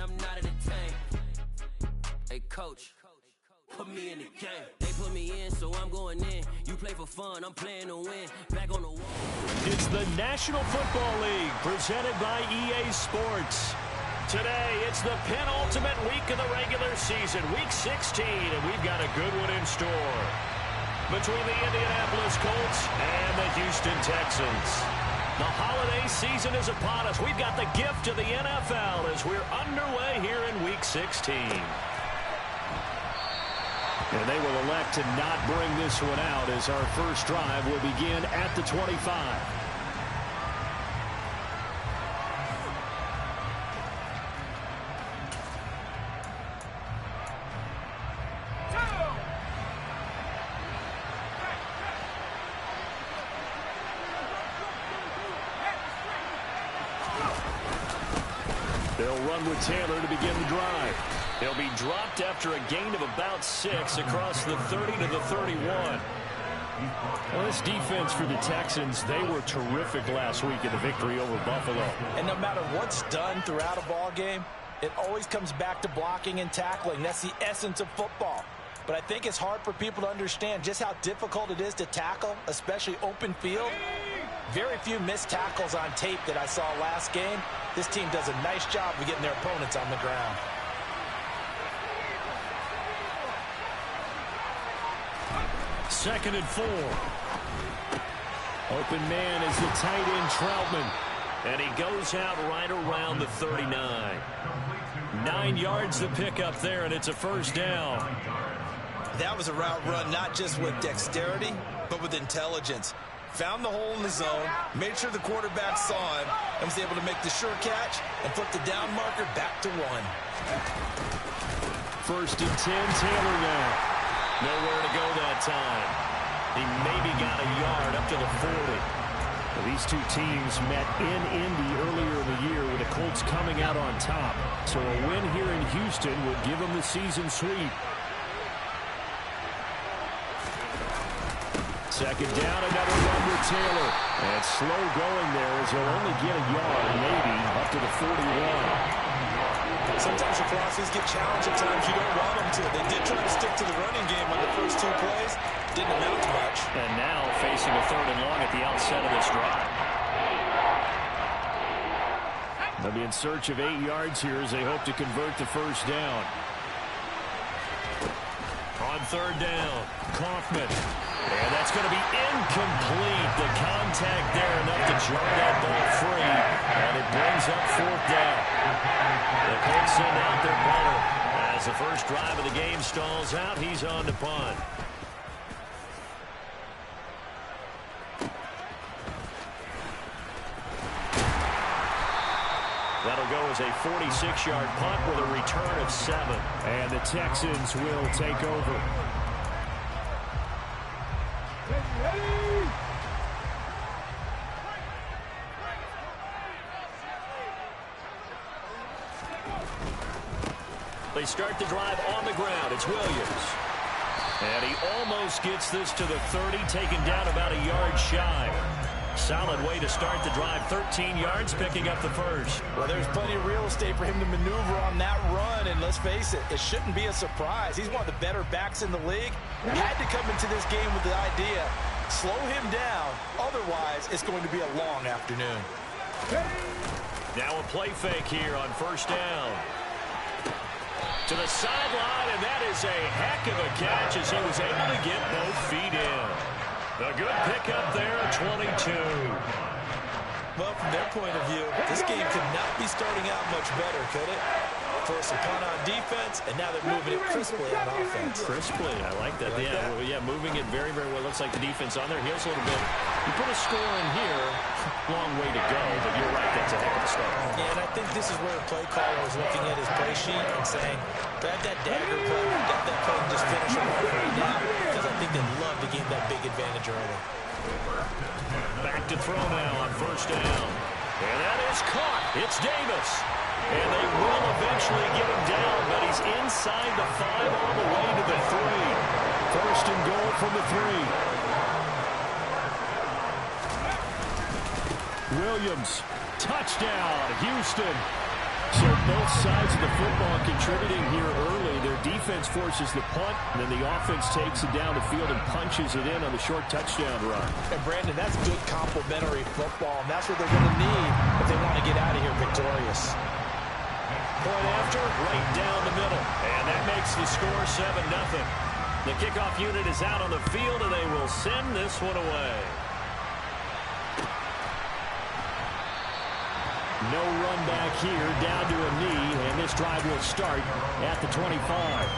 I'm not entertained. Hey, coach, put me in the game. They put me in, so I'm going in. You play for fun, I'm playing to win. Back on the wall. It's the National Football League, presented by EA Sports. Today, it's the penultimate week of the regular season, Week 16, and we've got a good one in store between the Indianapolis Colts and the Houston Texans. The holiday season is upon us. We've got the gift of the NFL as we're underway here in Week 16. And they will elect to not bring this one out as our first drive will begin at the 25. They'll run with Taylor to begin the drive. He'll be dropped after a gain of about 6 across the 30 to the 31. Well, this defense for the Texans, they were terrific last week in the victory over Buffalo. And no matter what's done throughout a ball game, it always comes back to blocking and tackling. That's the essence of football. But I think it's hard for people to understand just how difficult it is to tackle, especially open field. Very few missed tackles on tape that I saw last game. This team does a nice job of getting their opponents on the ground. Second and 4. Open man is the tight end Troutman. And he goes out right around the 39. 9 yards to pick up there, and it's a first down. That was a route run not just with dexterity, but with intelligence. Found the hole in the zone, made sure the quarterback saw him, and was able to make the sure catch and flip the down marker back to 1. First and 10, Taylor now. Nowhere to go that time. He maybe got a yard up to the 40. Well, these two teams met in Indy earlier in the year with the Colts coming out on top. So a win here in Houston would give them the season sweep. Second down, another run with Taylor. And slow going there as he'll only get a yard, maybe, up to the 41. Sometimes your philosophies get challenged at times you don't want them to. They did try to stick to the running game on the first 2 plays. Didn't amount to much. And now facing a 3rd and long at the outset of this drive. They'll be in search of 8 yards here as they hope to convert the first down. On 3rd down, Kaufman. And that's going to be incomplete. The contact there enough to jar that ball free. And it brings up 4th down. The Colts send out their punter. As the first drive of the game stalls out, he's on to punt. That'll go as a 46-yard punt with a return of 7. And the Texans will take over. They start the drive on the ground. It's Williams. And he almost gets this to the 30, taken down about a yard shy. Solid way to start the drive. 13 yards, picking up the first. Well, there's plenty of real estate for him to maneuver on that run. And let's face it, it shouldn't be a surprise. He's one of the better backs in the league. Had to come into this game with the idea, slow him down. Otherwise, it's going to be a long afternoon. Now a play fake here on first down. To the sideline, and that is a heck of a catch as he was able to get both feet in. A good pickup there, 22. Well, from their point of view, this game could not be starting out much better, could it? Force a punt on defense, and now they're moving it crisply on offense. Crisply, I like that. Yeah, moving it very, very well. Looks like the defense on their heels a little bit. You put a score in here, long way to go, but you're right, that's a heck of a start. Yeah, and I think this is where the play caller was looking at his play sheet and saying, grab that dagger play, get that play, and just finish it off right now, because I think they'd love to gain that big advantage early. Back to throw now on first down. And that is caught. It's Davis. And they will eventually get him down, but he's inside the 5 all the way to the 3. First and goal from the 3. Williams, touchdown, Houston. So both sides of the football contributing here early. Their defense forces the punt, and then the offense takes it down the field and punches it in on the short touchdown run. And, Brandon, that's good complementary football, and that's what they're going to need if they want to get out of here victorious. Point after, right down the middle. And that makes the score 7-0. The kickoff unit is out on the field, and they will send this one away. No run back here, down to a knee, and this drive will start at the 25.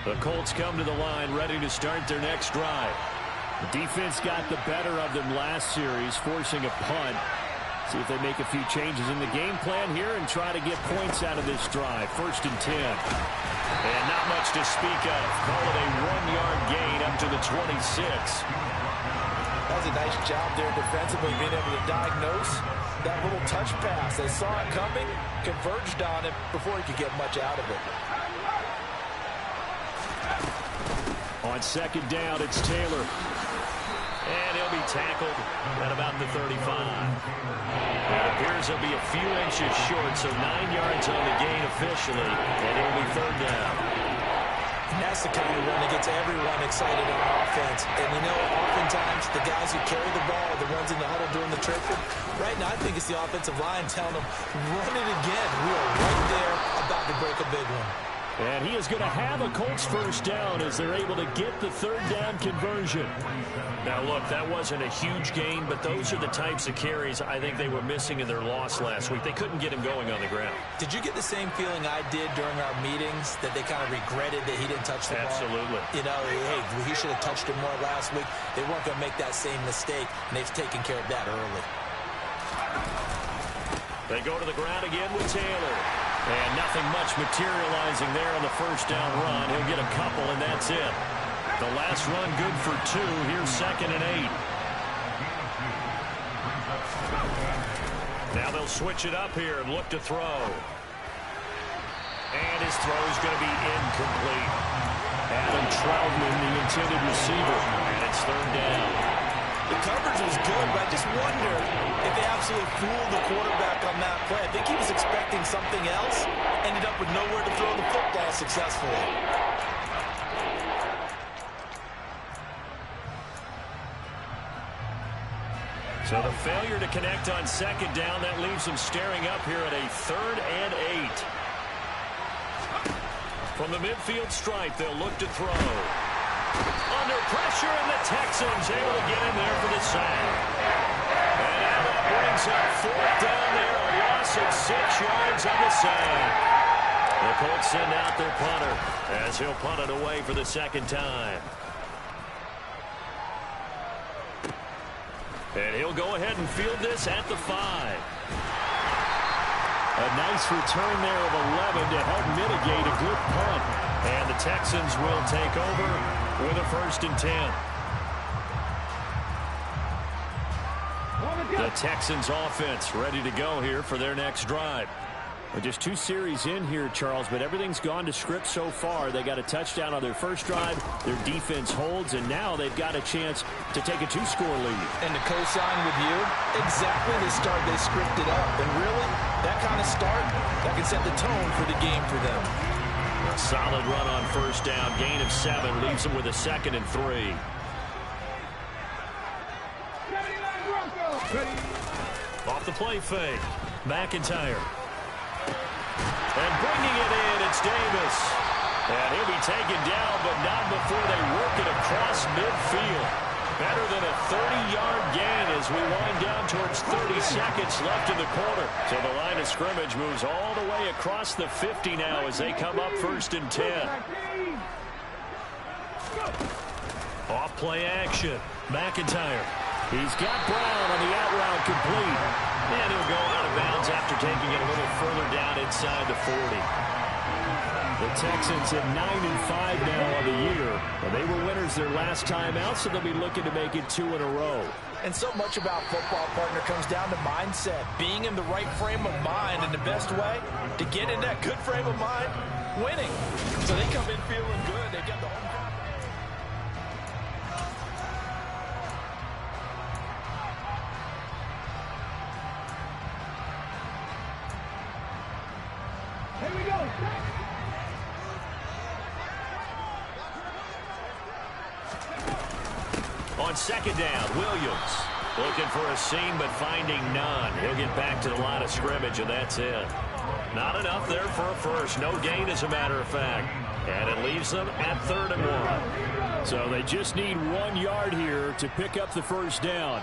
The Colts come to the line, ready to start their next drive. The defense got the better of them last series, forcing a punt. See if they make a few changes in the game plan here and try to get points out of this drive. 1st and 10. And not much to speak of. Call it a 1-yard gain up to the 26. That was a nice job there defensively, being able to diagnose that little touch pass. They saw it coming, converged on it before he could get much out of it. On 2nd down, it's Taylor. And he'll be tackled at about the 35. It appears he'll be a few inches short, so 9 yards on the gain officially, and it'll be 3rd down. And that's the kind of run that gets everyone excited on offense. And you know, oftentimes the guys who carry the ball are the ones in the huddle doing the tripping. Right now, I think it's the offensive line telling them, run it again. We are right there about to break a big one. And he is going to have a Colts 1st down as they're able to get the 3rd down conversion. Now, look, that wasn't a huge gain, but those are the types of carries I think they were missing in their loss last week. They couldn't get him going on the ground. Did you get the same feeling I did during our meetings, that they kind of regretted that he didn't touch the ball? Absolutely. You know, hey, he should have touched it more last week. They weren't going to make that same mistake, and they've taken care of that early. They go to the ground again with Taylor. And nothing much materializing there on the 1st down run. He'll get a couple, and that's it. The last run good for 2. Here's 2nd and 8. Now they'll switch it up here and look to throw. And his throw is going to be incomplete. Adam Troutman, the intended receiver. And it's 3rd down. The coverage was good, but I just wonder if they absolutely fooled the quarterback on that play. I think he was expecting something else, ended up with nowhere to throw the football successfully. So the failure to connect on 2nd down, that leaves them staring up here at a 3rd and 8. From the midfield stripe, they'll look to throw. Under pressure, and the Texans able to get in there for the sack. And now that brings up 4th down there, a loss of 6 yards on the sack. The Colts send out their punter as he'll punt it away for the 2nd time. And he'll go ahead and field this at the 5. A nice return there of 11 to help mitigate a good punt. And the Texans will take over with a 1st and 10. The Texans offense ready to go here for their next drive. Well, just 2 series in here, Charles, but everything's gone to script so far. They got a touchdown on their first drive. Their defense holds, and now they've got a chance to take a 2-score lead. And to co-sign with you, exactly the start they scripted up. And really, that kind of start, that can set the tone for the game for them. Solid run on 1st down. Gain of 7 leaves them with a 2nd and 3. Off the play fake. McIntyre. And bringing it in, it's Davis. And he'll be taken down, but not before they work it across midfield. Better than a 30-yard gain as we wind down towards 30 seconds left in the quarter. So the line of scrimmage moves all the way across the 50 now as they come up 1st and 10. Off play action. McIntyre. He's got Brown on the out route complete. And he'll go out of bounds after taking it a little further down inside the 40. The Texans at 9-5 now on the year. Well, they were winners their last time out, so they'll be looking to make it 2 in a row. And so much about football, partner, comes down to mindset. Being in the right frame of mind, and the best way to get in that good frame of mind, winning. So they come in feeling good. They've got the home crowd. Here we go. On second down, Williams looking for a seam but finding none. He'll get back to the line of scrimmage, and that's it. Not enough there for a first. No gain, as a matter of fact. And it leaves them at 3rd and 1. So they just need 1 yard here to pick up the first down.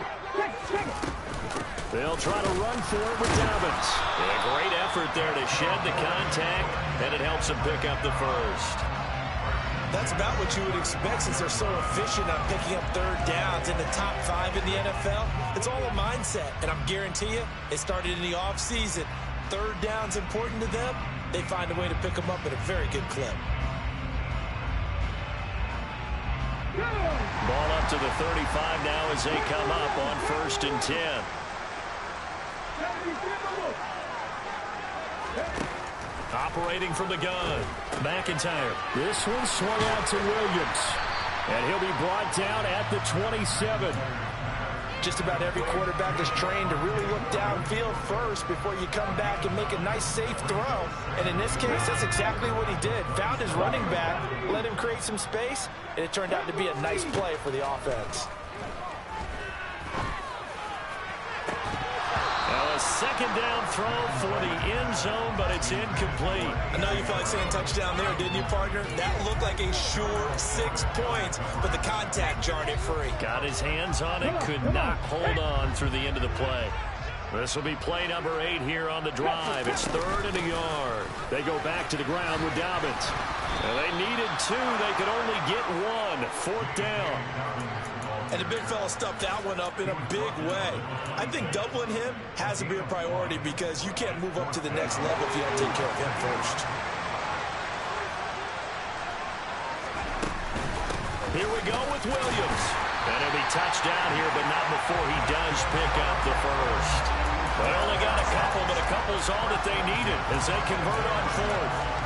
They'll try to run for it with Dobbins. A great effort there to shed the contact, and it helps them pick up the first. That's about what you would expect since they're so efficient on picking up 3rd downs in the top 5 in the NFL. It's all a mindset, and I'm guarantee you it started in the offseason. 3rd down's important to them. They find a way to pick them up at a very good clip. Ball up to the 35 now as they come up on 1st and 10. Operating from the gun, McIntyre. This one swung out to Williams. And he'll be brought down at the 27. Just about every quarterback is trained to really look downfield first before you come back and make a nice, safe throw. And in this case, that's exactly what he did. Found his running back, let him create some space, and it turned out to be a nice play for the offense. Now a second down throw for the end zone, but it's incomplete. I know you felt like saying touchdown there, didn't you, partner? That looked like a sure 6 points, but the contact jarred it free. Got his hands on it, could not hold on through the end of the play. This will be play number 8 here on the drive. It's 3rd and a yard. They go back to the ground with Dobbins. And they needed 2. They could only get 1. 4th down. And the big fella stuffed that one up in a big way. I think doubling him has to be a priority because you can't move up to the next level if you don't take care of him first. Here we go with Williams. And he'll be touched down here, but not before he does pick up the first. They only got a couple, but a couple's all that they needed as they convert on 4th.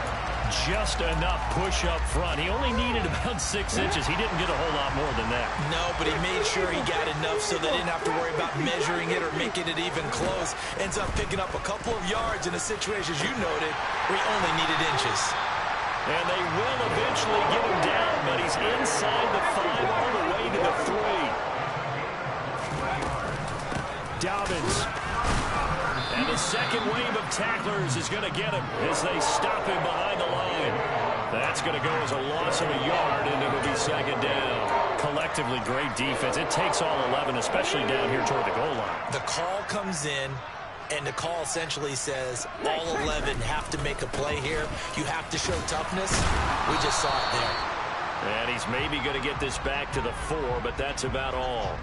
Just enough push up front. He only needed about 6 inches. He didn't get a whole lot more than that. No, but he made sure he got enough so they didn't have to worry about measuring it or making it even close. Ends up picking up a couple of yards in a situation, as you noted, where he only needed inches. And they will eventually get him down, but he's inside the 5 all the way to the 3. Dobbins. And the second wave of tacklers is going to get him as they stop him behind the line. That's going to go as a loss of a yard, and it'll be 2nd down. Collectively, great defense. It takes all 11, especially down here toward the goal line. The call comes in, and the call essentially says all 11 have to make a play here. You have to show toughness. We just saw it there. And he's maybe going to get this back to the 4, but that's about all.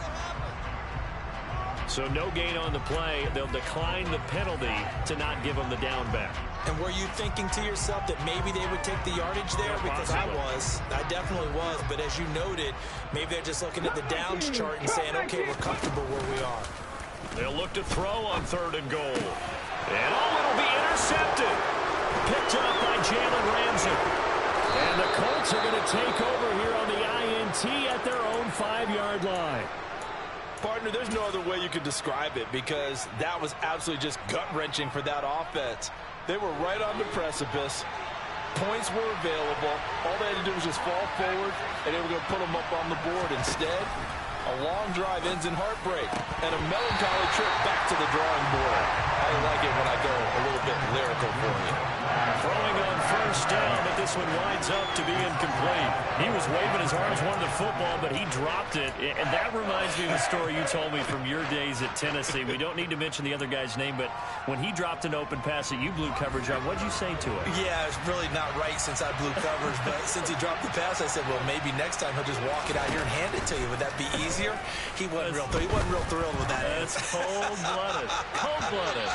So no gain on the play. They'll decline the penalty to not give him the down back. And were you thinking to yourself that maybe they would take the yardage there? Because I was. I definitely was. But as you noted, maybe they're just looking at the downs chart and saying, okay, we're comfortable where we are. They'll look to throw on 3rd and goal. And it'll be intercepted. Picked up by Jalen Ramsey. And the Colts are going to take over here on the INT at their own 5-yard line. Partner, there's no other way you could describe it because that was absolutely just gut-wrenching for that offense. They were right on the precipice. Points were available. All they had to do was just fall forward, and they were going to put them up on the board. Instead, a long drive ends in heartbreak and a melancholy trip back to the drawing board. I like it when I go a little bit lyrical for you. Throwing on 1st down, but this one winds up to be incomplete. He was waving his arms, wanted the football, but he dropped it. And that reminds me of the story you told me from your days at Tennessee. We don't need to mention the other guy's name, but when he dropped an open pass that you blew coverage on, what'd you say to him? Yeah, it's really not right since I blew coverage, but since he dropped the pass, I said, well, maybe next time he'll just walk it out here and hand it to you. Would that be easier? He wasn't real thrilled with that. That's cold-blooded. Cold-blooded.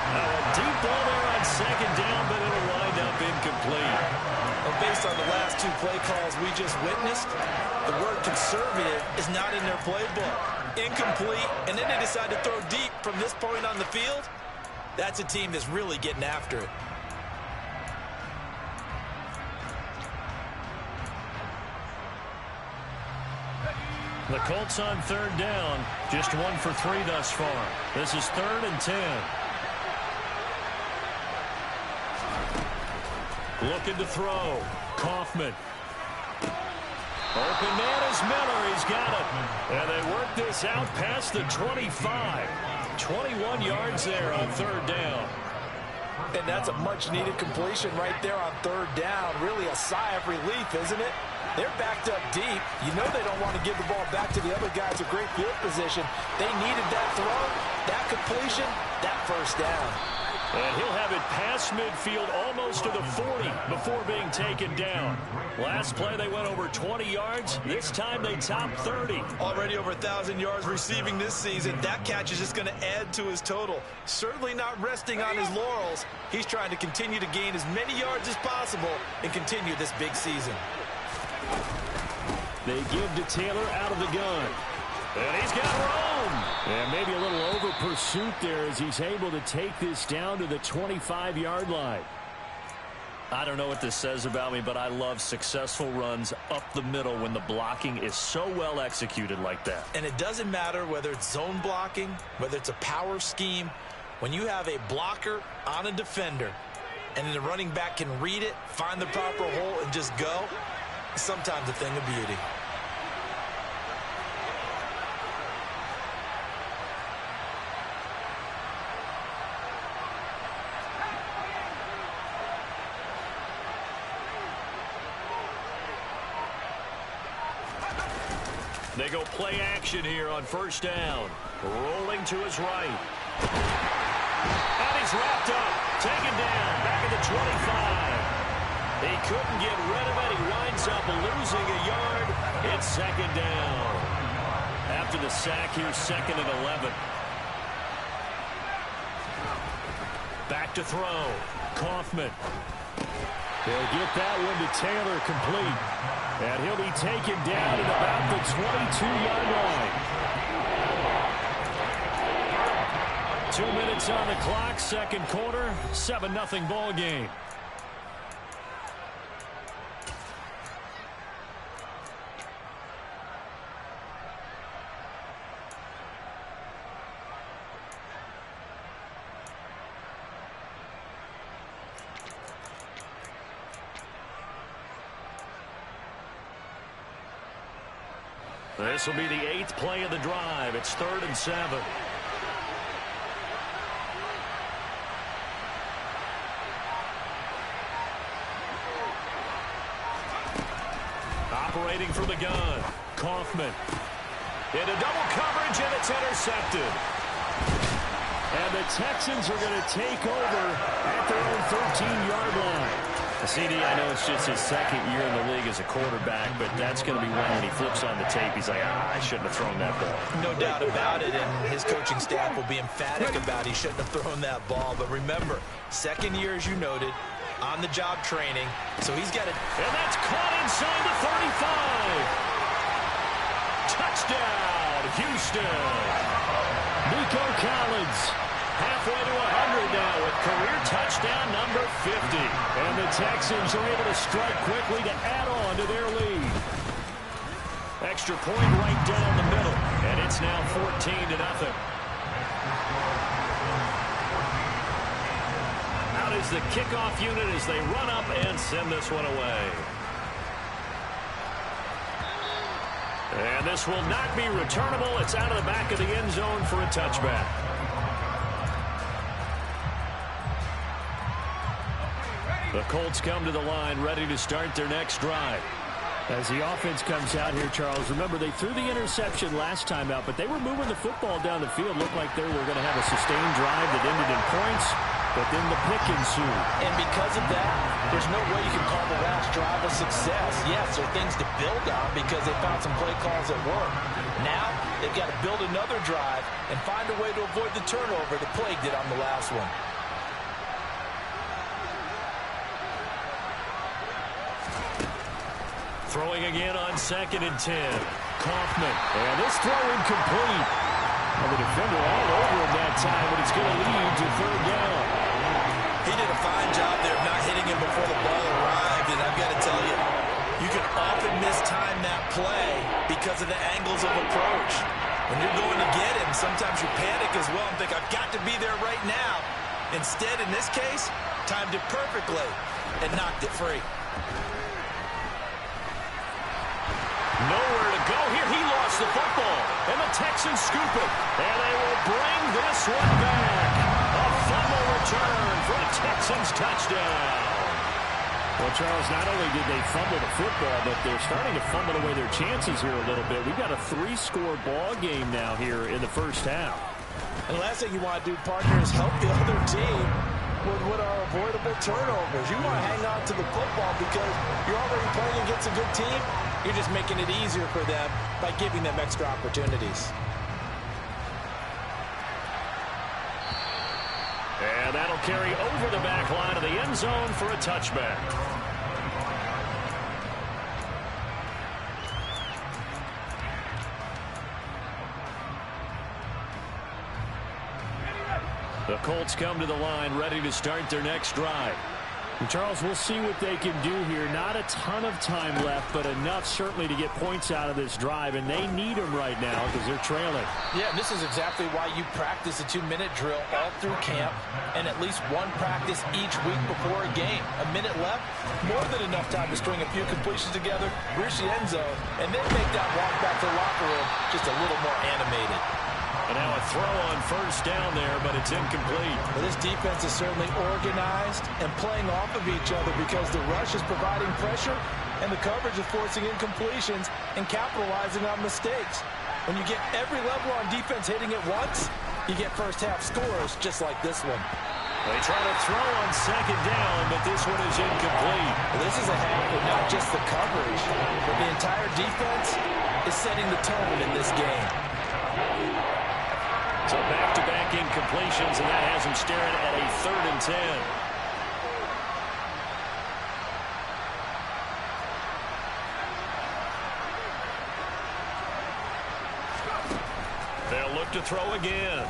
Now a deep ball there on 2nd down, but it'll wind up incomplete. Well, based on the last 2 play calls we just witnessed, the word conservative is not in their playbook. incomplete, and then they decide to throw deep from this point on the field. That's a team that's really getting after it. The Colts on third down, just 1 for 3 thus far. This is 3rd and 10. Looking to throw. Kaufman. Open man is Miller. He's got it. And they work this out past the 25. 21 yards there on third down. And that's a much-needed completion right there on third down. Really a sigh of relief, isn't it? They're backed up deep. You know they don't want to give the ball back to the other guys in great field position. They needed that throw, that completion, that first down. And he'll have it past midfield almost to the 40 before being taken down. Last play they went over 20 yards. This time they topped 30. Already over 1,000 yards receiving this season. That catch is just going to add to his total. Certainly not resting on his laurels. He's trying to continue to gain as many yards as possible and continue this big season. They give to Taylor out of the gun. And he's got room. And maybe a little over pursuit there as he's able to take this down to the 25-yard line. I don't know what this says about me, but I love successful runs up the middle when the blocking is so well executed like that. And it doesn't matter whether it's zone blocking, whether it's a power scheme. When you have a blocker on a defender and then the running back can read it, find the proper hole, and just go, it's sometimes a thing of beauty. They go play action here on first down. Rolling to his right. And he's wrapped up. Taken down. Back at the 25. He couldn't get rid of it. He winds up losing a yard. It's second down. After the sack here, 2nd and 11. Back to throw. Kaufman. They'll get that one to Taylor complete. And he'll be taken down at about the 22-yard line. 2 minutes on the clock, second quarter, 7-0 ball game. This will be the 8th play of the drive. It's 3rd and 7. Operating from the gun. Kaufman. Into double coverage, and it's intercepted. And the Texans are going to take over at their own 13-yard line. CD, I know it's just his 2nd year in the league as a quarterback, but that's going to be one when he flips on the tape. He's like, I shouldn't have thrown that ball. No doubt about it, and his coaching staff will be emphatic about he shouldn't have thrown that ball. But remember, 2nd year, as you noted, on-the-job training, so he's got it. And that's caught inside the 35. Touchdown, Houston. Nico Collins. Halfway to 100 now with career touchdown number 50. And the Texans are able to strike quickly to add on to their lead. Extra point right down the middle. And it's now 14-0. Out is the kickoff unit as they run up and send this one away. And this will not be returnable. It's out of the back of the end zone for a touchback. The Colts come to the line, ready to start their next drive. As the offense comes out here, Charles, remember they threw the interception last time out, but they were moving the football down the field. Looked like they were going to have a sustained drive that ended in points, but then the pick ensued. And because of that, there's no way you can call the last drive a success. Yes, there are things to build on because they found some play calls that work. Now, they've got to build another drive and find a way to avoid the turnover the plague did on the last one. Throwing again on 2nd and 10. Kaufman. And this throw incomplete. Well, the defender all over him that time, but it's going to lead to third down. He did a fine job there of not hitting him before the ball arrived, and I've got to tell you, you can often mistime that play because of the angles of approach. When you're going to get him, sometimes you panic as well and think, I've got to be there right now. Instead, in this case, timed it perfectly and knocked it free. Nowhere to go here. He lost the football, and the Texans scoop it. And they will bring this one back. A fumble return for a Texans touchdown. Well, Charles, not only did they fumble the football, but they're starting to fumble away their chances here a little bit. We've got a 3-score ball game now here in the first half. And the last thing you want to do, partner, is help the other team with what are avoidable turnovers. You want to hang on to the football because you're already playing against a good team. You're just making it easier for them by giving them extra opportunities. And that'll carry over the back line of the end zone for a touchback. The Colts come to the line ready to start their next drive. And Charles, we'll see what they can do here. Not a ton of time left, but enough certainly to get points out of this drive, and they need them right now because they're trailing. Yeah, and this is exactly why you practice a 2-minute drill all through camp and at least one practice each week before a game. A minute left, more than enough time to string a few completions together, reach the end zone, and then make that walk back to the locker room just a little more animated. And now a throw on first down there, but it's incomplete. Well, this defense is certainly organized and playing off of each other because the rush is providing pressure and the coverage is forcing incompletions and capitalizing on mistakes. When you get every level on defense hitting it once, you get first-half scores just like this one. They try to throw on second down, but this one is incomplete. Well, this is a half with not just the coverage, but the entire defense is setting the tone in this game. So back-to-back incompletions, and that has him staring at a 3rd and 10. They'll look to throw again.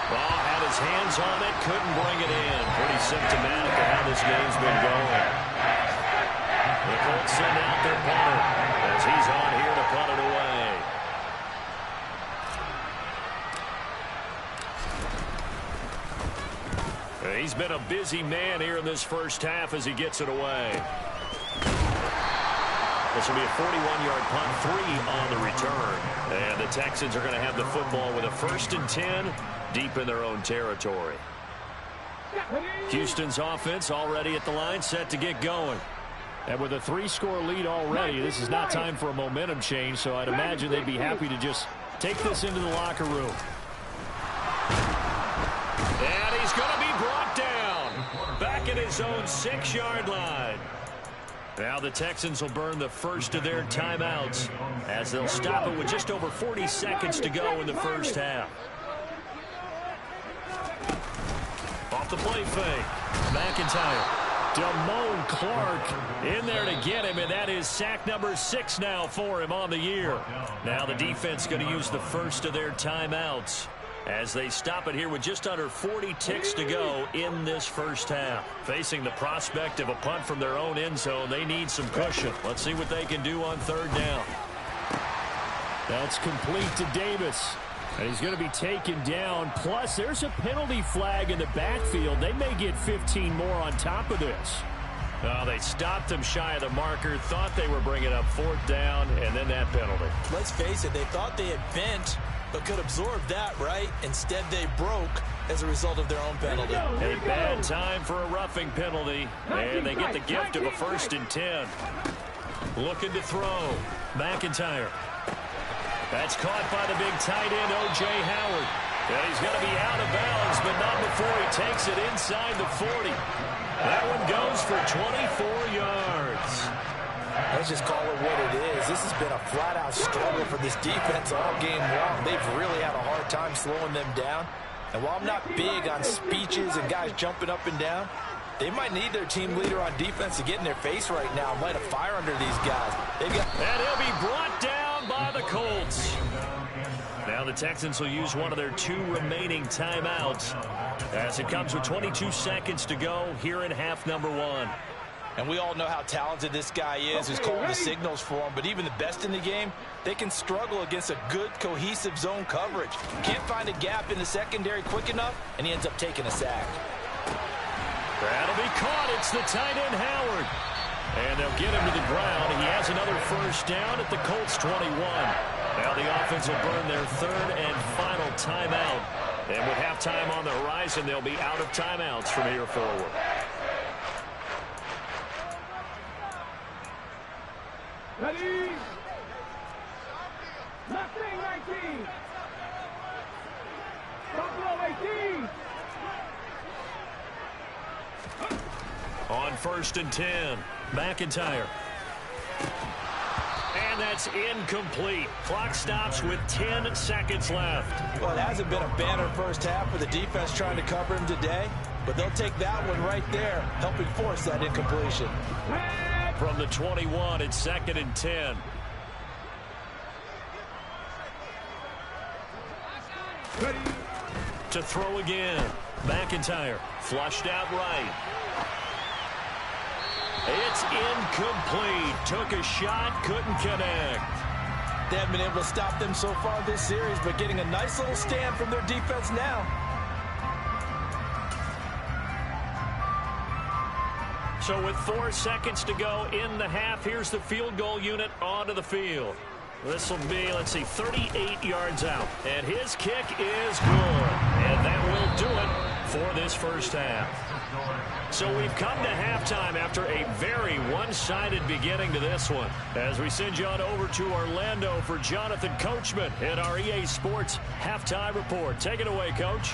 Well, had his hands on it, couldn't bring it in. Pretty symptomatic of how this game's been going. The Colts send out their punter as he's on here to punt it away. He's been a busy man here in this first half as he gets it away. This will be a 41-yard punt, 3 on the return. And the Texans are going to have the football with a 1st and 10 deep in their own territory. Houston's offense already at the line, set to get going. And with a 3-score lead already, this is not time for a momentum change, so I'd imagine they'd be happy to just take this into the locker room. And he's going to be brought down back at his own 6-yard line. Now the Texans will burn the first of their timeouts as they'll stop it with just over 40 seconds to go in the first half. Off the play fake, McIntyre. Damone Clark In there to get him, and that is sack number 6 now for him on the year. Now the defense going to use the first of their timeouts as they stop it here with just under 40 ticks to go in this first half. Facing the prospect of a punt from their own end zone, they need some cushion. Let's see what they can do on 3rd down. That's complete to Davis. And he's going to be taken down. Plus, there's a penalty flag in the backfield. They may get 15 more on top of this. Oh, they stopped him shy of the marker, thought they were bringing up 4th down, and then that penalty. Let's face it, they thought they had bent, but could absorb that, right? Instead, they broke as a result of their own penalty. A bad time for a roughing penalty, and they get the gift of a 1st and 10. Looking to throw. McIntyre. That's caught by the big tight end, O.J. Howard. And he's going to be out of bounds, but not before he takes it inside the 40. That one goes for 24 yards. Let's just call it what it is. This has been a flat-out struggle for this defense all game long. They've really had a hard time slowing them down. And while I'm not big on speeches and guys jumping up and down, They might need their team leader on defense to get in their face right now and light a fire under these guys. And he'll be brought down by the Colts. Now the Texans will use one of their 2 remaining timeouts as it comes with 22 seconds to go here in half number 1. And we all know how talented this guy is who's calling the signals for him. But even the best in the game, they can struggle against a good, cohesive zone coverage. Can't find a gap in the secondary quick enough, and he ends up taking a sack. That'll be caught. It's the tight end, Howard. And they'll get him to the ground. He has another first down at the Colts 21. Now the offense will burn their 3rd and final timeout. And with halftime on the horizon, they'll be out of timeouts from here forward. Ready? Nothing 19. Buffalo 18. On 1st and 10, McIntyre. And that's incomplete. Clock stops with 10 seconds left. Well, it hasn't been a banner first half for the defense trying to cover him today, but they'll take that one right there, helping force that incompletion. From the 21, it's 2nd and 10. Ready? To throw again. McIntyre flushed out right. It's incomplete. Took a shot, couldn't connect. They haven't been able to stop them so far this series, but getting a nice little stand from their defense now. So with 4 seconds to go in the half, here's the field goal unit onto the field. This will be, let's see, 38 yards out. And his kick is good. And that will do it for this first half. So we've come to halftime after a very one-sided beginning to this one. As we send you on over to Orlando for Jonathan Coachman in our EA Sports Halftime Report. Take it away, Coach.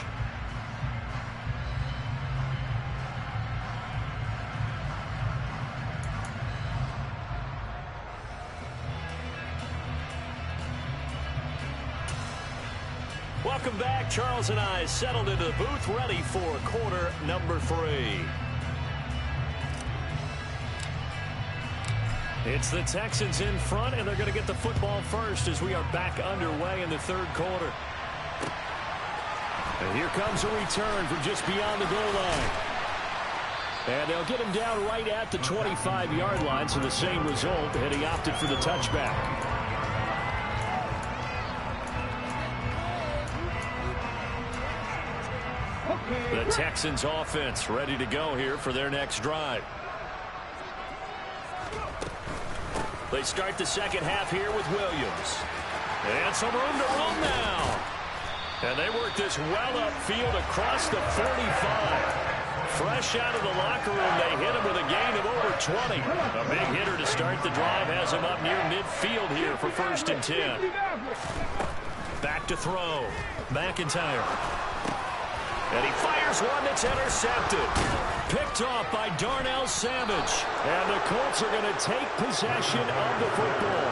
Welcome back. Charles and I settled into the booth, ready for quarter number 3. It's the Texans in front, and they're going to get the football first as we are back underway in the 3rd quarter. And here comes a return from just beyond the goal line. And they'll get him down right at the 25-yard line, so the same result, and he opted for the touchback. The Texans offense ready to go here for their next drive. They start the second half here with Williams. And some room to run now. And they work this well upfield across the 45. Fresh out of the locker room, they hit him with a gain of over 20. A big hitter to start the drive has him up near midfield here for 1st and 10. Back to throw. McIntyre. And he fires one that's intercepted. Picked off by Darnell Savage. And the Colts are going to take possession of the football.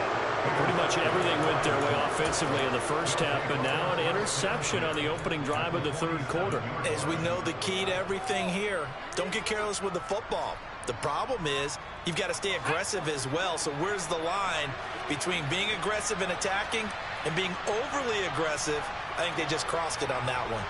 Pretty much everything went their way offensively in the first half, but now an interception on the opening drive of the 3rd quarter. As we know, the key to everything here, don't get careless with the football. The problem is you've got to stay aggressive as well. So where's the line between being aggressive and attacking and being overly aggressive? I think they just crossed it on that one.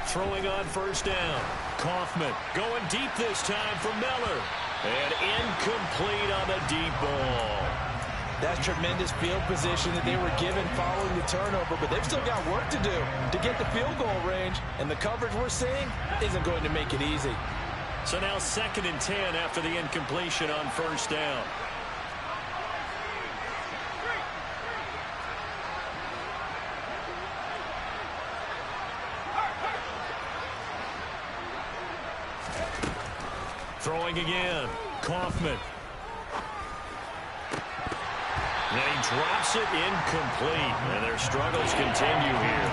Throwing on 1st down. Kaufman going deep this time for Miller. And incomplete on the deep ball. That's tremendous field position that they were given following the turnover, but they've still got work to do to get the field goal range, and the coverage we're seeing isn't going to make it easy. So now 2nd and 10 after the incompletion on 1st down. Throwing again. Kaufman. And he drops it incomplete. And their struggles continue here.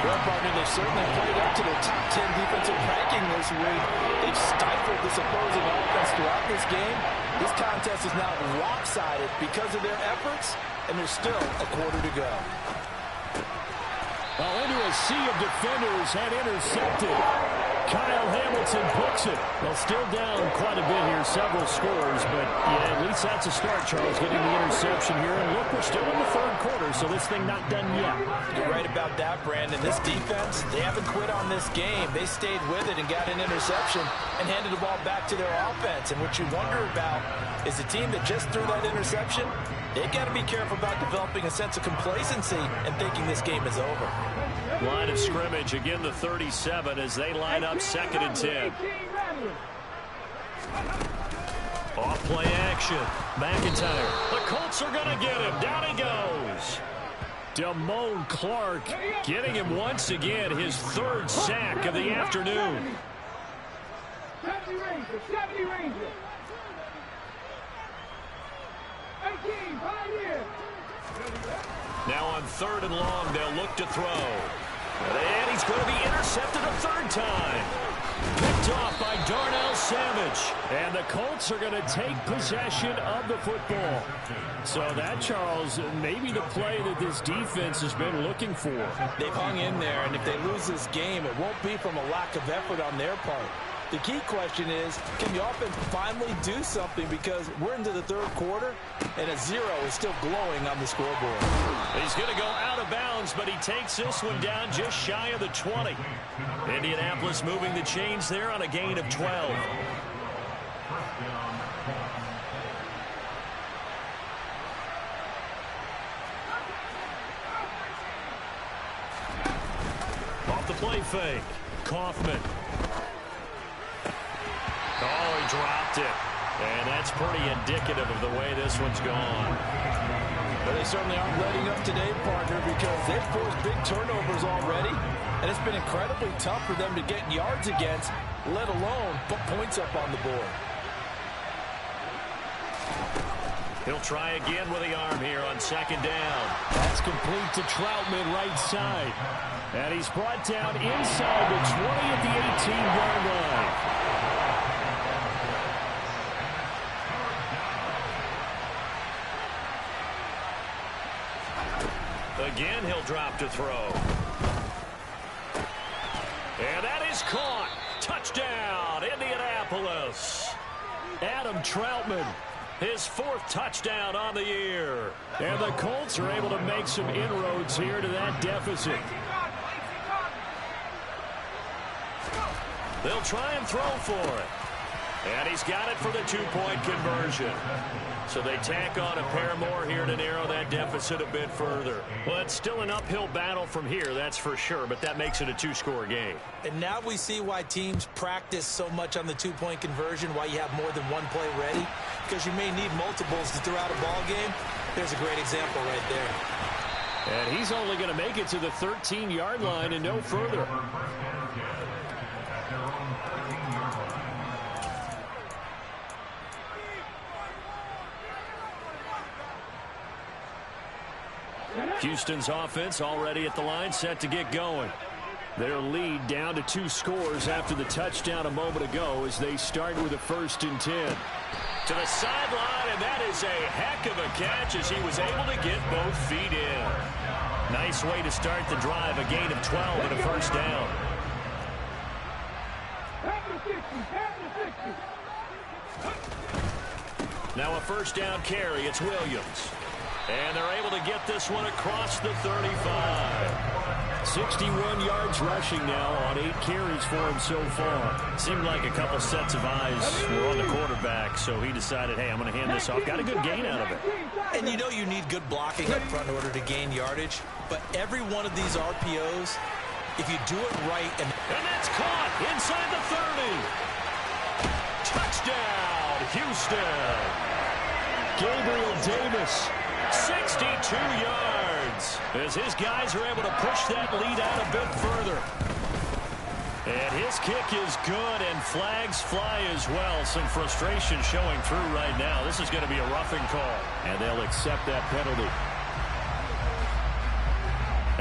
Well, partner, they certainly played up to the top 10 defensive ranking this week. They've stifled this opposing offense throughout this game. This contest is now lopsided because of their efforts, and there's still a quarter to go. Well, into a sea of defenders and intercepted. Kyle Hamilton picks it. Well, still down quite a bit here, several scores, but yeah, at least that's a start, Charles, getting the interception here. And look, we're still in the third quarter, so this thing not done yet. You're right about that, Brandon. This defense, they haven't quit on this game. They stayed with it and got an interception and handed the ball back to their offense. And what you wonder about is the team that just threw that interception, they've got to be careful about developing a sense of complacency and thinking this game is over. Line of scrimmage, again the 37 as they line up 2nd and 10. Off play action. McIntyre. The Colts are going to get him. Down he goes. Damone Clark getting him once again, his 3rd sack of the afternoon. 70 Rangers. 18, Pioneer. Now on 3rd and long, they'll look to throw. And he's going to be intercepted a 3rd time. Picked off by Darnell Savage. And the Colts are going to take possession of the football. So that, Charles, maybe the play that this defense has been looking for. They've hung in there, and if they lose this game, it won't be from a lack of effort on their part. The key question is, can the offense finally do something, because we're into the 3rd quarter, and a 0 is still glowing on the scoreboard. He's going to go out of bounds, but he takes this one down just shy of the 20. Indianapolis moving the chains there on a gain of 12. Off the play fake. Kaufman. Oh, he dropped it. And that's pretty indicative of the way this one's gone. But they certainly aren't letting up today, partner, because they've forced big turnovers already. And it's been incredibly tough for them to get yards against, let alone put points up on the board. He'll try again with the arm here on 2nd down. That's complete to Troutman right side. And he's brought down inside the 20 at the 18-yard line. Again, he'll drop to throw. And that is caught. Touchdown, Indianapolis. Adam Troutman, his 4th touchdown on the year. And the Colts are able to make some inroads here to that deficit. They'll try and throw for it. And he's got it for the 2-point conversion. So they tack on a pair more here to narrow that deficit a bit further. Well, it's still an uphill battle from here, that's for sure, but that makes it a 2-score game. And now we see why teams practice so much on the 2-point conversion, why you have more than one play ready, because you may need multiples to throw out a ball game. There's a great example right there. And he's only going to make it to the 13-yard line and no further. Houston's offense already at the line, set to get going. Their lead down to 2 scores after the touchdown a moment ago as they start with a 1st and 10. To the sideline, and that is a heck of a catch as he was able to get both feet in. Nice way to start the drive, a gain of 12 and a 1st down. Now a 1st down carry, it's Williams. And they're able to get this one across the 35. 61 yards rushing now on 8 carries for him so far. Seemed like a couple sets of eyes were on the quarterback, so he decided, hey, I'm going to hand this off. Got a good gain out of it. And you know you need good blocking up front in order to gain yardage, but every one of these RPOs, if you do it right... And that's caught inside the 30. Touchdown, Houston. Gabriel Davis. 62 yards as his guys are able to push that lead out a bit further. And his kick is good, and flags fly as well. Some frustration showing through right now. This is going to be a roughing call. And they'll accept that penalty.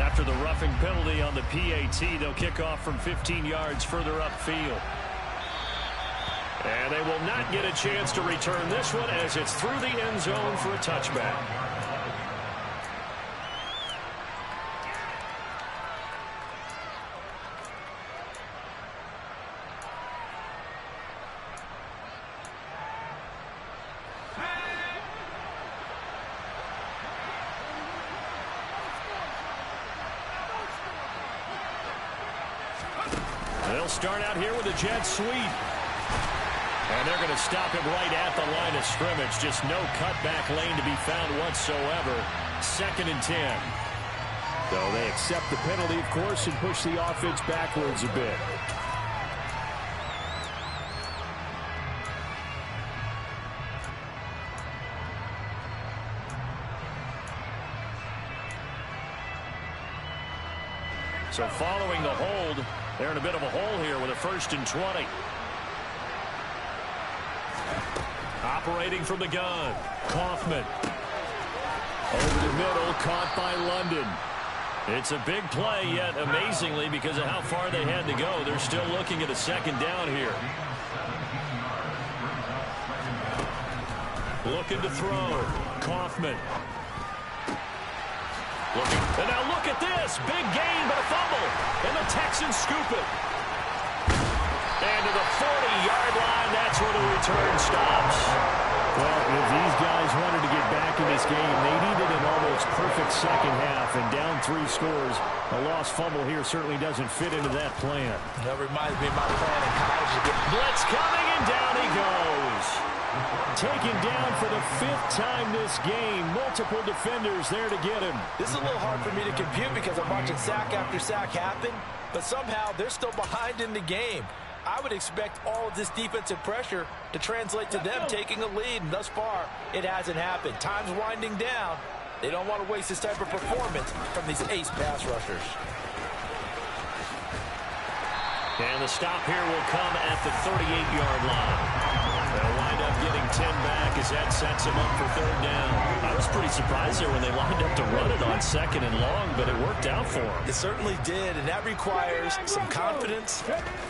After the roughing penalty on the PAT, they'll kick off from 15 yards further upfield. And they will not get a chance to return this one as it's through the end zone for a touchback. start out here with a jet sweep. And they're going to stop him right at the line of scrimmage. Just no cutback lane to be found whatsoever. 2nd and 10. So they accept the penalty, of course, and push the offense backwards a bit. So following the hold, they're in a bit of a hole here with a 1st and 20. Operating from the gun, Kaufman. Over the middle, caught by London. It's a big play, yet amazingly, because of how far they had to go, they're still looking at a 2nd down here. Looking to throw, Kaufman. And now look at this. Big gain, but a fumble. And the Texans scoop it. And to the 40-yard line, that's where the return stops. Well, if these guys wanted to get back in this game, they needed an almost perfect 2nd half. And down 3 scores, a lost fumble here certainly doesn't fit into that plan. That reminds me of my plan in college to get blitz coming, and down he goes. Taken down for the 5th time this game. Multiple defenders there to get him. This is a little hard for me to compute because I'm watching sack after sack happen, but somehow they're still behind in the game. I would expect all of this defensive pressure to translate to them taking a lead, and thus far, it hasn't happened. Time's winding down. They don't want to waste this type of performance from these ace pass rushers. And the stop here will come at the 38-yard line. They'll wind up getting 10 back as that sets him up for 3rd down. I was pretty surprised there when they lined up to run it on 2nd and long, but it worked out for them. It certainly did, and that requires some confidence,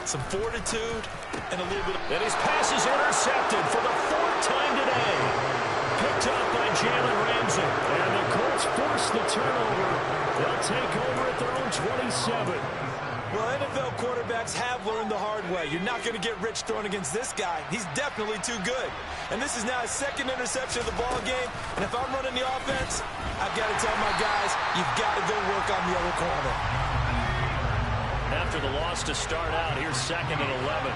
some fortitude, and a little bit of... And his pass is intercepted for the 4th time today. Picked up by Jalen Ramsey. And the Colts force the turnover. They'll take over at their own 27. Well, NFL quarterbacks have learned the hard way. You're not going to get rich throwing against this guy. He's definitely too good. And this is now his 2nd interception of the ball game. And if I'm running the offense, I've got to tell my guys, you've got to go work on the other corner. After the loss to start out, here's 2nd and 11.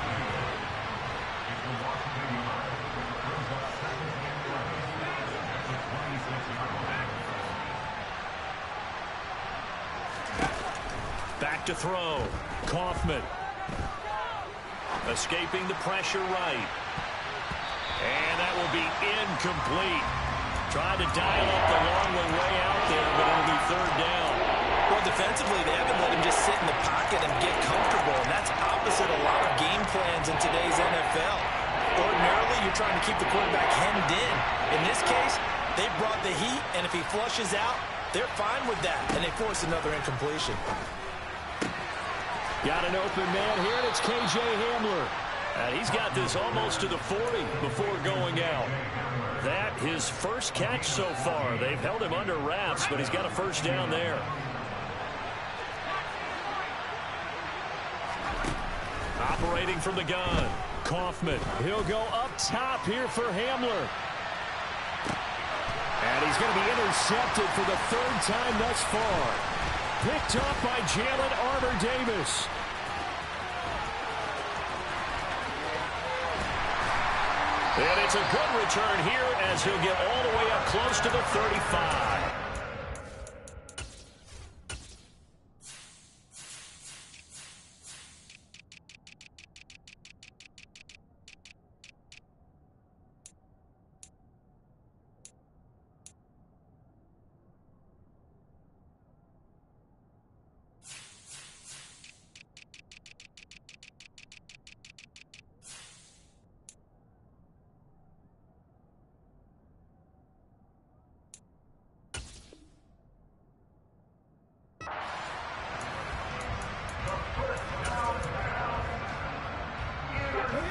Back to throw. Kaufman. Escaping the pressure right. And that will be incomplete. Tried to dial up the long way out there, but it'll be 3rd down. Well, defensively, they haven't let him just sit in the pocket and get comfortable, and that's opposite a lot of game plans in today's NFL. Ordinarily, you're trying to keep the quarterback hemmed in. In this case, they brought the heat, and if he flushes out, they're fine with that, and they force another incompletion. Got an open man here, and it's K.J. Hamler. And he's got this almost to the 40 before going out. That his first catch so far. They've held him under wraps, but he's got a 1st down there. Operating from the gun, Kaufman. He'll go up top here for Hamler. And he's going to be intercepted for the 3rd time thus far. Picked up by Jalen Armour-Davis. And it's a good return here as he'll get all the way up close to the 35.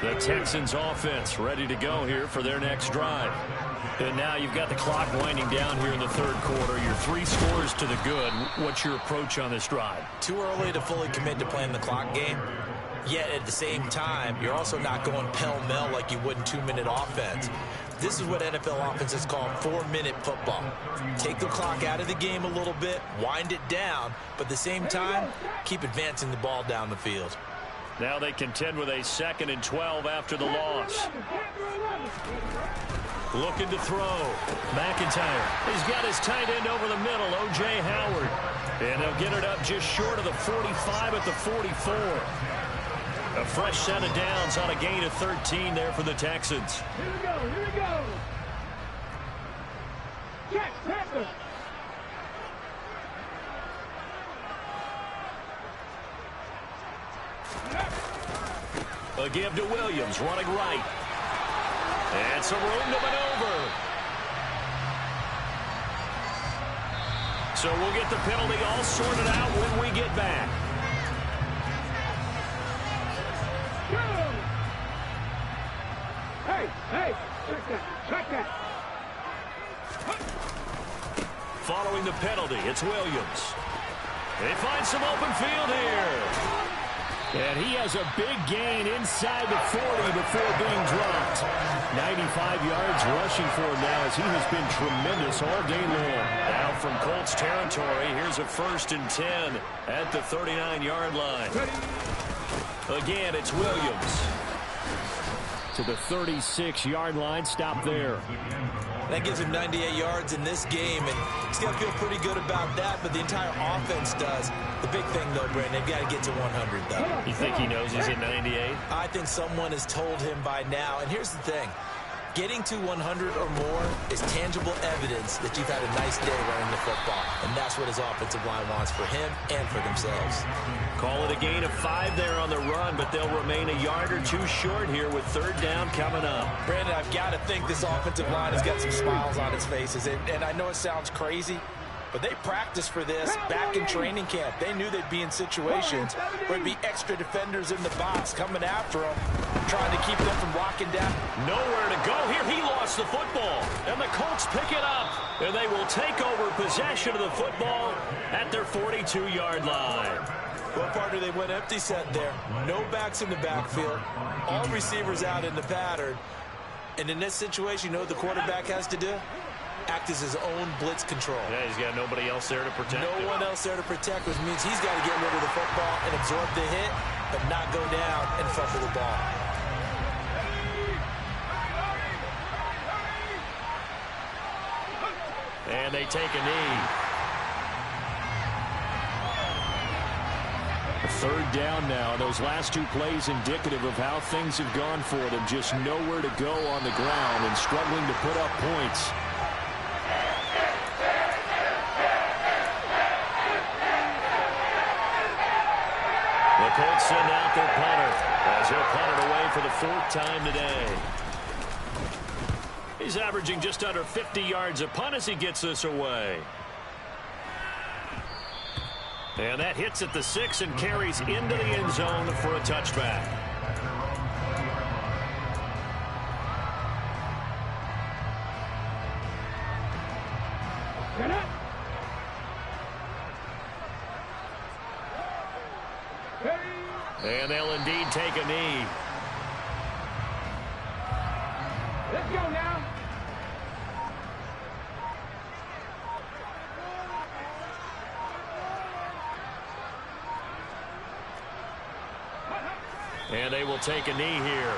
The Texans offense ready to go here for their next drive. And now you've got the clock winding down here in the 3rd quarter. You're 3 scores to the good. What's your approach on this drive? Too early to fully commit to playing the clock game. Yet at the same time, you're also not going pell-mell like you would in 2-minute offense. This is what NFL offenses call 4-minute football. Take the clock out of the game a little bit, wind it down, but at the same time, keep advancing the ball down the field. Now they contend with a 2nd and 12 after the loss. Looking to throw. McIntyre. He's got his tight end over the middle, O.J. Howard. And they'll get it up just short of the 45 at the 44. A fresh set of downs on a gain of 13 there for the Texans. Here we go, here we go. Catch, Panther. A give to Williams, running right. And some room to maneuver. So we'll get the penalty all sorted out when we get back. Hey, check that. Following the penalty, it's Williams. They find some open field here. And he has a big gain inside the 40 before being dropped. 95 yards rushing for him now as he has been tremendous all day long. Now from Colts territory, here's a 1st and 10 at the 39-yard line. Again, it's Williams. To the 36-yard line, stop there. That gives him 98 yards in this game, and he's got to feel pretty good about that, but the entire offense does. The big thing, though, Brandon, they've got to get to 100, though. You think he knows he's at 98? I think someone has told him by now, and here's the thing. Getting to 100 or more is tangible evidence that you've had a nice day running the football, and that's what his offensive line wants for him and for themselves. Call it a gain of 5 there on the run, but they'll remain a yard or 2 short here with 3rd down coming up. Brandon, I've got to think this offensive line has got some smiles on its faces, and I know it sounds crazy, but they practiced for this back in training camp. They knew they'd be in situations where there'd be extra defenders in the box coming after them, trying to keep them from locking down. Nowhere to go here. He lost the football, and the Colts pick it up, and they will take over possession of the football at their 42-yard line. Well, partner, they went empty set there. No backs in the backfield. All receivers out in the pattern. And in this situation, you know what the quarterback has to do? Act as his own blitz control. Yeah, he's got nobody else there to protect him. No one else there to protect, which means he's got to get rid of the football and absorb the hit, but not go down and fumble the ball. And they take a knee. 3rd down now. Those last 2 plays indicative of how things have gone for them. Just nowhere to go on the ground and struggling to put up points. The Colts send out their punter as he'll punt it away for the 4th time today. He's averaging just under 50 yards a punt as he gets this away. And that hits at the 6 and carries into the end zone for a touchback. Get up. And they'll indeed take a knee. Let's go now. And they will take a knee here.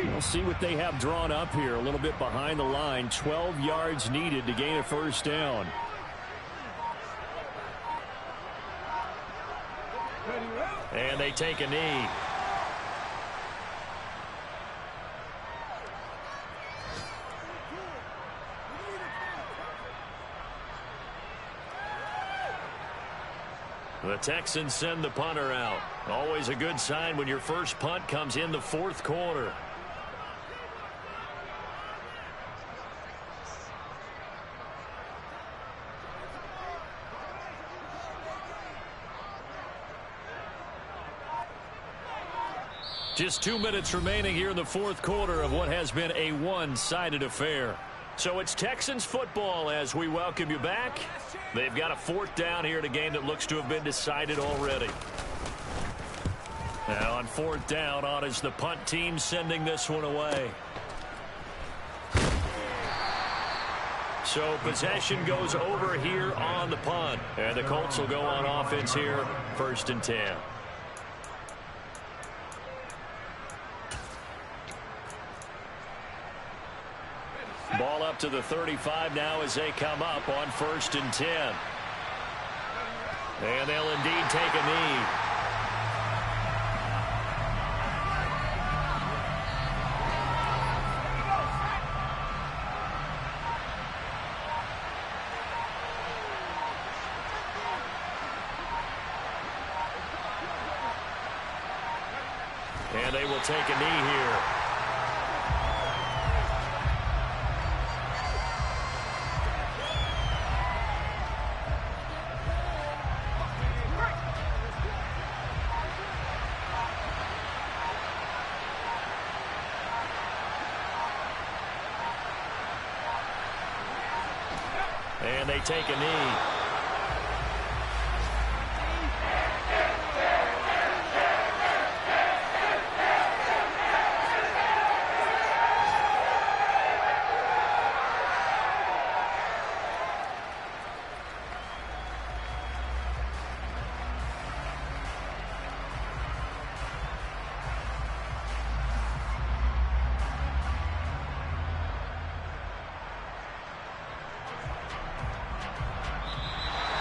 We'll see what they have drawn up here. A little bit behind the line. 12 yards needed to gain a 1st down. And they take a knee. The Texans send the punter out. Always a good sign when your first punt comes in the 4th quarter. Just 2 minutes remaining here in the 4th quarter of what has been a one-sided affair. So it's Texans football as we welcome you back. They've got a 4th down here in a game that looks to have been decided already. Now on 4th down, on is the punt team sending this one away. So possession goes over here on the punt. And the Colts will go on offense here, 1st and 10. Ball up to the 35 now as they come up on 1st and 10. And they'll indeed take a knee. And they will take a knee here. And they take a knee.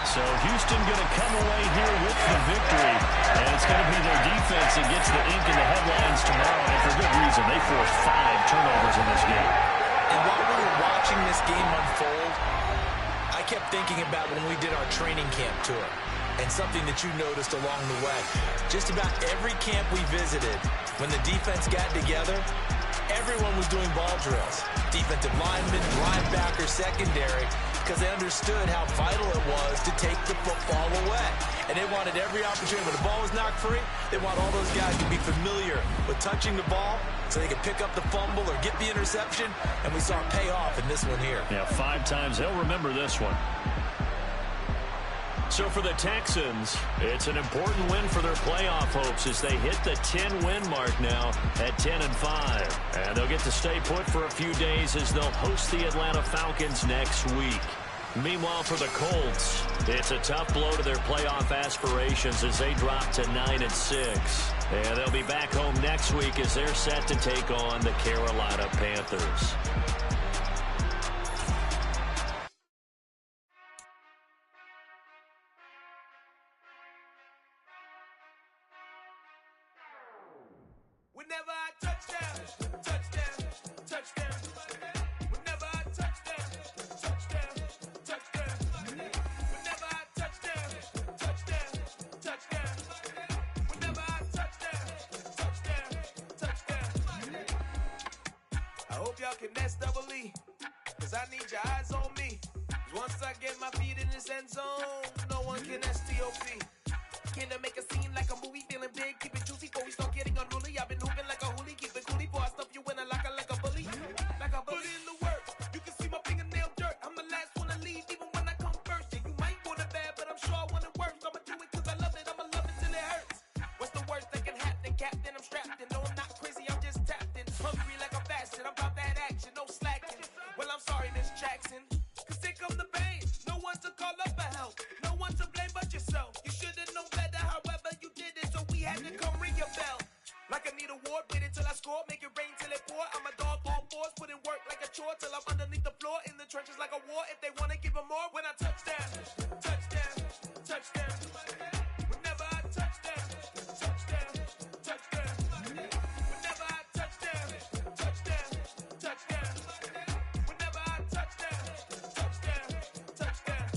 So Houston going to come away here with the victory. And it's going to be their defense that gets the ink in the headlines tomorrow. And for good reason. They forced 5 turnovers in this game. And while we were watching this game unfold, I kept thinking about when we did our training camp tour. And something that you noticed along the way. Just about every camp we visited, when the defense got together, everyone was doing ball drills. Defensive linemen, linebackers, secondary, because they understood how vital it was to take the football away. And they wanted every opportunity. When the ball was knocked free, they want all those guys to be familiar with touching the ball so they could pick up the fumble or get the interception. And we saw it pay off in this one here. Yeah, 5 times. They'll remember this one. So for the Texans, it's an important win for their playoff hopes as they hit the 10-win mark now at 10-5. And they'll get to stay put for a few days as they'll host the Atlanta Falcons next week. Meanwhile, for the Colts, it's a tough blow to their playoff aspirations as they drop to 9-6. And they'll be back home next week as they're set to take on the Carolina Panthers. Whenever I touchdown, touchdown, touchdown. Whenever I touchdown, touchdown, touchdown. Whenever I touchdown, touchdown, touchdown. Whenever I touchdown, touchdown. I hope y'all can nest double E, cause I need your eyes on me. Once I get my feet in this end zone, no one can STOP. Can I make a scene like a movie, feeling big, keep it juicy before we start getting unruly. I've been hooping like a hoolie, keep it coolie before I stuff you in a locker like a bully. Like a bully. Put in the work, you can see my fingernail dirt. I'm the last one to leave, even when I come first. Yeah, you might want it bad, but I'm sure I want it worse. I'ma do it cause I love it, I'ma love it till it hurts. What's the worst that can happen, Captain? I'm strapped in, no I'm not crazy, I'm just tapped in. Hungry like a bastard, I'm about that action, no slacking. Well, I'm sorry, Miss Jackson, cause here come the pain. No one to call up for help, no one to blame but yourself. You should've known better, however you did it, so we had to come ring your bell. Like I need a ward, wait until I score, make it rain till it pour. I'm a dog on fours, put in work like a chore till I'm underneath the floor, in the trenches like a war. If they wanna give them more, when I touchdown, touchdown, touchdown. Whenever I touchdown, touchdown, touchdown. Whenever I touchdown, touchdown, touchdown. Whenever I touchdown, touchdown, touchdown.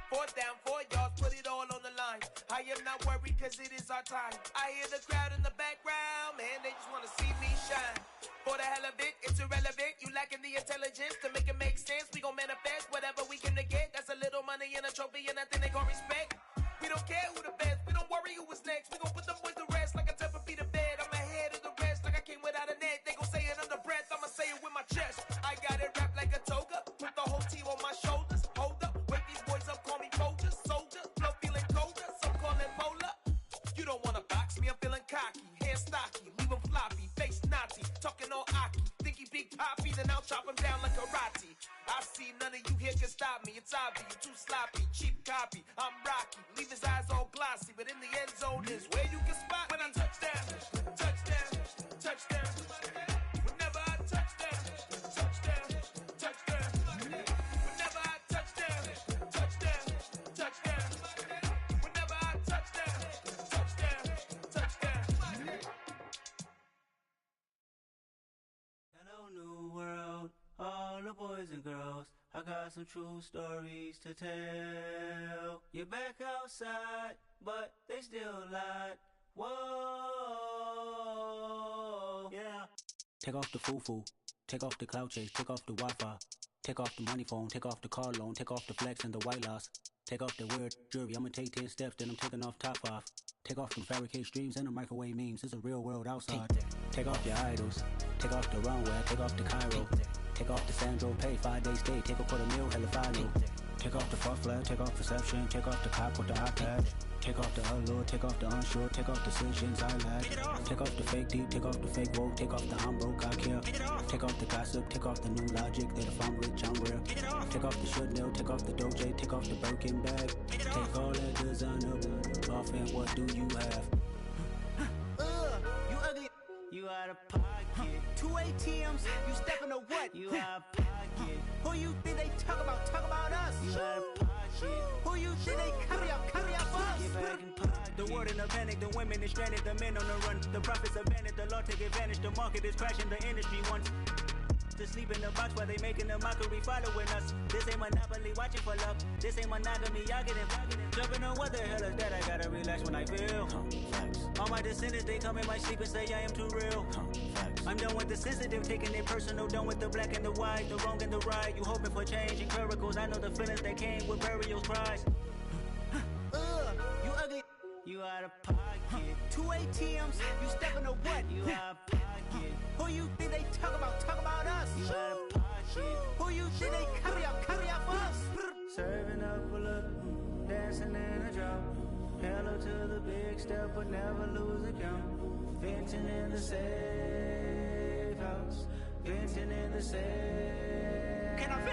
4th down, 4 yards, put it all on the line. I am not worried cause it is our time. I hear the crowd in the background, man, they just wanna see me shine. For the hell of it, it's irrelevant. You lacking the intelligence to make it make sense. We gon' manifest whatever we can to get. That's a little money and a trophy and nothing they gon' respect. We don't care who the best, we don't worry who was next. We gon' put them boys to rest like a Tempur-Pedic to bed. I'm ahead of the rest like I came without a net. They gon' say it under breath, I'ma say it with my chest. I got it wrapped like a toga, put the whole team on my shoulders. Hold up, wake these boys up, call me soldiers, soldier. Flow feeling colder, some call it polar. You don't wanna buy MCs and I'll chop them down like karate. I see none of you here can stop me. It's obvious, you're too sloppy, cheap copy. I'm Rocky, leave his eyes all glossy, but in the end zone is where you can spot when I touchdown, touchdown, touchdown. Whenever I touchdown, touchdown, touchdown. Whenever I touchdown, touchdown, touchdown. Whenever I touchdown, touchdown, touchdown. Hello, new world, all the boys and girls. I got some true stories to tell. You're back outside, but they still lied. Whoa, yeah. Take off the foo-foo, take off the cloud chase, take off the Wi-Fi, take off the money phone, take off the car loan, take off the flex and the white loss. Take off the weird jewelry, I'ma take 10 steps, then I'm taking off top 5. Take off them fabricated streams and the microwave memes, it's a real world outside. Take off your idols, take off the runway, take off the Cairo. Take off the Sandro pay, 5-day stay, take a $250,000, hella final. Take off the far flag, take off perception, take off the cop with the iPad. Take off the allure, take off the unsure, take off decisions I lack. Take off the fake deep, take off the fake woke, take off the I'm broke, I care. Take off the gossip, take off the new logic, that if I'm rich, I'm rare. Take off the should know, take off the Doja, take off the Birkin bag. Take all that designer off and what do you have? You ugly. You out of pocket. 2 ATMs, you stepping to what? You out of pocket. Who you think they talk about us? You out of pocket. Who you think they carry up us? Get back in pocket. The world in a panic, the women is stranded, the men on the run. The profits abandoned, the law take advantage, the market is crashing, the industry wants to sleep in the box while they making a mockery following us. This ain't Monopoly, watching for love. This ain't monogamy, y'all getting jumping on what the hell is that? I gotta relax when I feel. All my descendants, they come in my sleep and say I am too real. I'm done with the sensitive, taking it personal. Done with the black and the white, the wrong and the right. You hoping for change and miracles. I know the feelings that came with burials, cries. You ugly. You out of pocket. 2 ATMs, you stepping to what? You out of pocket. Who you think they talk about us? You out of pocket. Who you think they carry up us? Serving up a look, dancing in a drop. Hello to the big step, but never lose a count. Venting in the safe house, venting in the safe. Can I fit